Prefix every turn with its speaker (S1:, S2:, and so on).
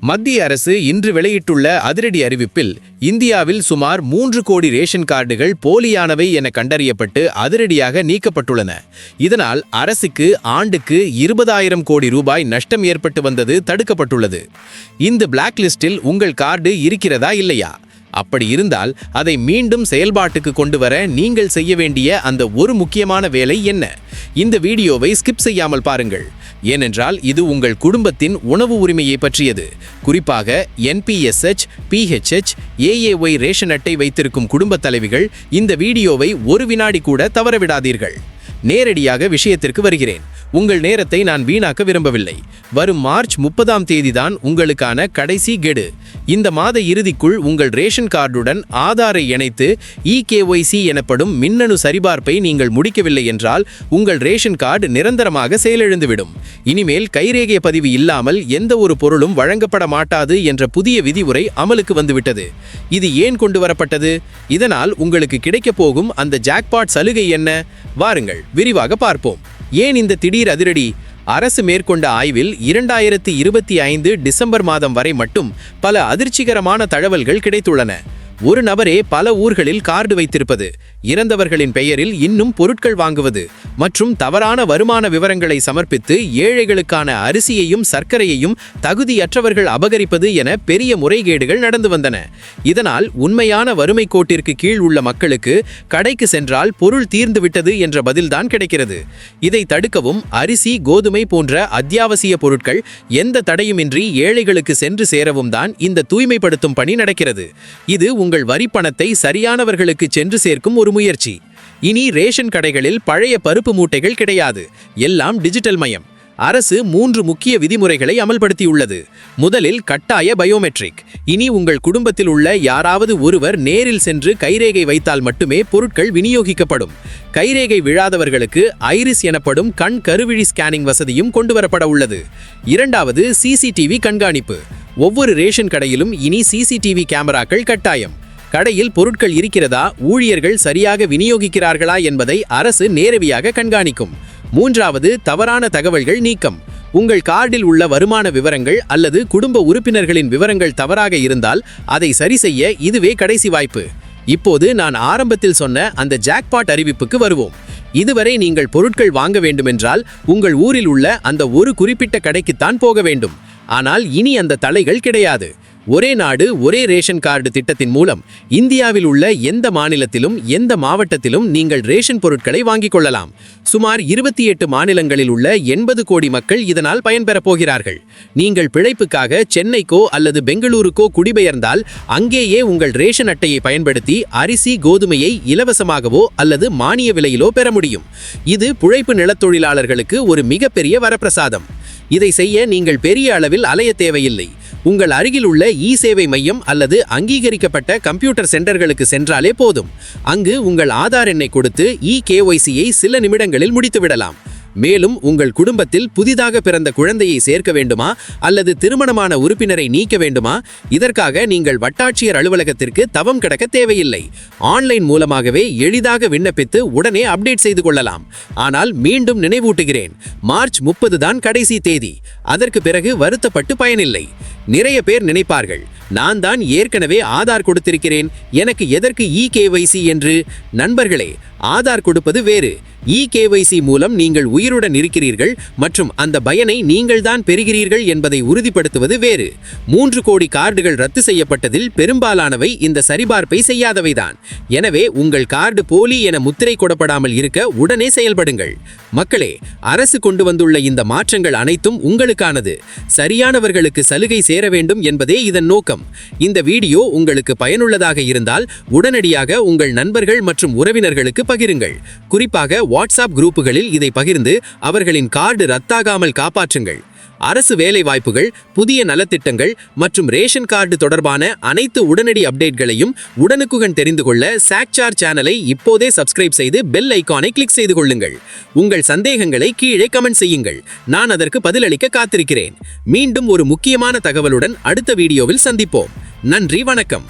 S1: மத்திய அரசு இன்று வெளியிட்டுள்ள அதிரடி அறிவிப்பில் இந்தியாவில் சுமார் 3 கோடி ரேஷன் கார்டுகள் போலியானவை என கண்டறியப்பட்டு அதிரடியாக நீக்கப்பட்டுள்ளன. இதனால் அரசுக்கு ஆண்டுக்கு 20,000 கோடி ரூபாய் நஷ்டம் ஏற்பட்டு வந்தது தடுக்கப்பட்டுள்ளது. இந்த பிளாக் லிஸ்டில் உங்கள் கார்டு இருக்கிறதா இல்லையா? அப்படி இருந்தால் அதை மீண்டும் செயல்பாட்டுக்கு கொண்டு வர நீங்கள் செய்ய வேண்டிய அந்த ஒரு முக்கியமான வேலை என்ன? இந்த வீடியோவை ஸ்கிப் செய்யாமல் பாருங்கள். ஏனென்றால் இது உங்கள் குடும்பத்தின் உணவு உரிமையை பற்றியது. குறிப்பாக NPSH, PHH, AAY ரேஷன் அட்டை வைத்திருக்கும் குடும்பத் தலைவிகள் இந்த வீடியோவை ஒரு வினாடி கூட தவறவிடாதீர்கள். நேரடியாக விஷயத்திற்கு வருகிறேன். உங்கள் நேரத்தை நான் வீணாக்க விரும்பவில்லை. வரும் மார்ச் 30ஆம் தேதிதான் உங்களுக்கான கடைசி கெடு. இந்த மாத இறுதிக்குள் உங்கள் ரேஷன் கார்டுடன் ஆதாரை இணைத்து EKYC எனப்படும் மின்னணு சரிபார்ப்பை நீங்கள் முடிக்கவில்லை என்றால் உங்கள் ரேஷன் கார்டு நிரந்தரமாக செயலிழந்துவிடும். இனிமேல் கைரேகை பதிவு இல்லாமல் எந்த ஒரு பொருளும் வழங்கப்பட மாட்டாது என்ற புதிய விதிமுறை அமலுக்கு வந்துவிட்டது. இது ஏன் கொண்டு வரப்பட்டது? இதனால் உங்களுக்கு கிடைக்கப் போகும் அந்த ஜாக்பாட் சலுகை என்ன? வாருங்கள் விரிவாக பார்ப்போம். ஏன் இந்த திடீர் அதிரடி? அரசு மேற்கொண்ட ஆய்வில் 2025 டிசம்பர் மாதம் வரை மட்டும் பல அதிர்ச்சிகரமான தகவல்கள் கிடைத்துள்ளன. ஒரு நபரே பல ஊர்களில் கார்டு வைத்திருப்பது, இறந்தவர்களின் பெயரில் இன்னும் பொருட்கள் வாங்குவது மற்றும் தவறான வருமான விவரங்களை சமர்ப்பித்து ஏழைகளுக்கான அரிசியையும் சர்க்கரையையும் தகுதியற்றவர்கள் அபகரிப்பது என பெரிய முறைகேடுகள் நடந்து வந்தன. இதனால் உண்மையான வறுமை கோட்டிற்கு கீழ் உள்ள மக்களுக்கு கடைக்கு சென்றால் பொருள் தீர்ந்துவிட்டது என்ற பதில்தான் கிடைக்கிறது. இதை தடுக்கவும் அரிசி, கோதுமை போன்ற அத்தியாவசிய பொருட்கள் எந்த தடையுமின்றி ஏழைகளுக்கு சென்று சேரவும் தான் இந்த தூய்மைப்படுத்தும் பணி நடக்கிறது. இது உங்கள் வரி பணத்தை சரியானவர்களுக்கு சென்று சேர்க்கும் ஒரு முயற்சி. இனி ரேஷன் கடைகளில் பழைய பருப்பு மூட்டைகள் கிடையாது. எல்லாம் டிஜிட்டல் மயம். அரசு 3 முக்கிய விதிமுறைகளை அமல்படுத்தியுள்ளது. முதலில் கட்டாய பயோமெட்ரிக். இனி உங்கள் குடும்பத்தில் உள்ள யாராவது ஒருவர் நேரில் சென்று கைரேகை வைத்தால் மட்டுமே பொருட்கள் விநியோகிக்கப்படும். கைரேகை விழாதவர்களுக்கு ஐரிஸ் எனப்படும் கண் கருவிழி ஸ்கேனிங் வசதியும் கொண்டுவரப்பட உள்ளது. இரண்டாவது, CCTV கண்காணிப்பு. ஒவ்வொரு ரேஷன் கடையிலும் இனி CCTV கேமராக்கள் கட்டாயம். கடையில் பொருட்கள் இருக்கிறதா, ஊழியர்கள் சரியாக விநியோகிக்கிறார்களா என்பதை அரசு நேரடியாக கண்காணிக்கும். மூன்றாவது, தவறான தகவல்கள் நீக்கம். உங்கள் கார்டில் உள்ள வருமான விவரங்கள் அல்லது குடும்ப உறுப்பினர்களின் விவரங்கள் தவறாக இருந்தால் அதை சரி செய்ய இதுவே கடைசி வாய்ப்பு. இப்போது நான் ஆரம்பத்தில் சொன்ன அந்த ஜாக்பாட் அறிவிப்புக்கு வருவோம். இதுவரை நீங்கள் பொருட்கள் வாங்க வேண்டுமென்றால் உங்கள் ஊரில் உள்ள அந்த ஒரு குறிப்பிட்ட கடைக்குத்தான் போக வேண்டும். ஆனால் இனி அந்த தளைகள் கிடையாது. ஒரே நாடு ஒரே ரேஷன் கார்டு திட்டத்தின் மூலம் இந்தியாவில் உள்ள எந்த மாநிலத்திலும் எந்த மாவட்டத்திலும் நீங்கள் ரேஷன் பொருட்களை வாங்கிக் கொள்ளலாம். சுமார் 28 மாநிலங்களில் உள்ள 80 கோடி மக்கள் இதனால் பயன்பெறப் போகிறார்கள். நீங்கள் பிழைப்புக்காக சென்னைக்கோ அல்லது பெங்களூருக்கோ குடிபெயர்ந்தால் அங்கேயே உங்கள் ரேஷன் அட்டையை பயன்படுத்தி அரிசி, கோதுமையை இலவசமாகவோ அல்லது மானிய விலையிலோ பெற முடியும். இது பிழைப்பு நிலத்தொழிலாளர்களுக்கு ஒரு மிகப்பெரிய வரப்பிரசாதம். இதை செய்ய நீங்கள் பெரிய அளவில் அலைய தேவையில்லை. உங்கள் அருகில் உள்ள சேவை மையம் அல்லது அங்கீகரிக்கப்பட்ட கம்ப்யூட்டர் சென்டர்களுக்கு சென்றாலே போதும். அங்கு உங்கள் ஆதார் எண்ணை கொடுத்து EKYCயை சில நிமிடங்களில் முடித்துவிடலாம். மேலும் உங்கள் குடும்பத்தில் புதிதாக பிறந்த குழந்தையை சேர்க்க வேண்டுமா அல்லது திருமணமான உறுப்பினரை நீக்க வேண்டுமா? இதற்காக நீங்கள் வட்டாட்சியர் அலுவலகத்திற்கு தவம் கிடக்க தேவையில்லை. ஆன்லைன் மூலமாகவே எளிதாக விண்ணப்பித்து உடனே அப்டேட் செய்து கொள்ளலாம். ஆனால் மீண்டும் நினைவூட்டுகிறேன், மார்ச் 30 தான் கடைசி தேதி. அதற்கு பிறகு வருத்தப்பட்டு பயனில்லை. நிறைய பேர் நினைப்பார்கள், நான் தான் ஏற்கனவே ஆதார் கொடுத்திருக்கிறேன், எனக்கு எதற்கு EKYC என்று. நண்பர்களே, ஆதார் கொடுப்பது வேறு. EKYC மூலம் நீங்கள் உயிருடன் இருக்கிறீர்கள் மற்றும் அந்த பயனை நீங்கள் தான் பெறுகிறீர்கள் என்பதை உறுதிப்படுத்துவது வேறு. 3 கோடி கார்டுகள் ரத்து செய்யப்பட்டதில் பெரும்பாலானவை இந்த சரிபார்ப்பை செய்யாதவைதான். எனவே உங்கள் கார்டு போலி என முத்திரை கொடப்படாமல் இருக்க உடனே செயல்படுங்கள். மக்களே, அரசு கொண்டு வந்துள்ள இந்த மாற்றங்கள் அனைத்தும் உங்களுக்கானது. சரியானவர்களுக்கு சலுகை சேர வேண்டும் என்பதே இதன் நோக்கம். இந்த வீடியோ உங்களுக்கு பயனுள்ளதாக இருந்தால் உடனடியாக உங்கள் நண்பர்கள் மற்றும் உறவினர்களுக்கு பகிருங்கள். குறிப்பாக வாட்ஸ்அப் குரூப்புகளில் இதை பகிர்ந்து அவர்களின் கார்டு ரத்தாகாமல் காப்பாற்றுங்கள். அரசு வேலை வாய்ப்புகள், புதிய நலத்திட்டங்கள் மற்றும் ரேஷன் கார்டு தொடர்பான அனைத்து உடனடி அப்டேட்களையும் உடனுக்குடன் தெரிந்து கொள்ள சாக்சார் சேனலை இப்போதே சப்ஸ்கிரைப் செய்து பெல் ஐகானை கிளிக் செய்து கொள்ளுங்கள். உங்கள் சந்தேகங்களை கீழே கமெண்ட் செய்யுங்கள். நான் அதற்கு பதிலளிக்க காத்திருக்கிறேன். மீண்டும் ஒரு முக்கியமான தகவலுடன் அடுத்த வீடியோவில் சந்திப்போம். நன்றி, வணக்கம்.